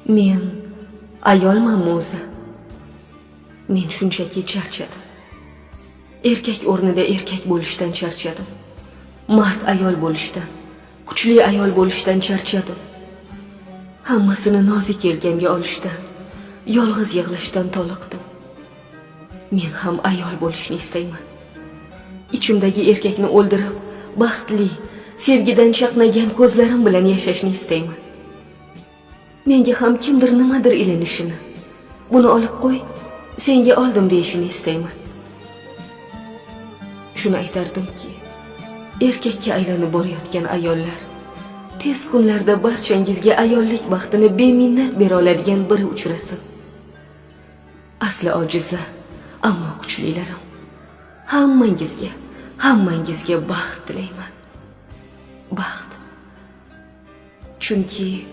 Men ayolmanmi o'zi? Men shunchaki charchadim. Erkak o'rnida erkak bo'lishdan charchadim. Mard ayol bo'lishdan, kuchli ayol bo'lishdan charchadim. Hammasini nozik yelkamga olishdan, yolg'iz yig'lashdan toliqdim. Men ham ayol bo'lishni istayman. Ichimdagi erkakni o'ldirib, baxtli, sevgidan chaqnagan ko'zlarim bilan yashashni istayman. Menga ham kimdir nimadir ilinishini, buni olib qo'y, senga oldim deyishini istayman. Shuni aytardimki, erkakka aylanib borayotgan ayollar tez kunlarda barchangizga ayollik baxtini beminnat bera oladigan biri uchrasin. Asli ojiza, ammo kuchlilarim, hammangizga baxt tilayman. Baxt. Chunki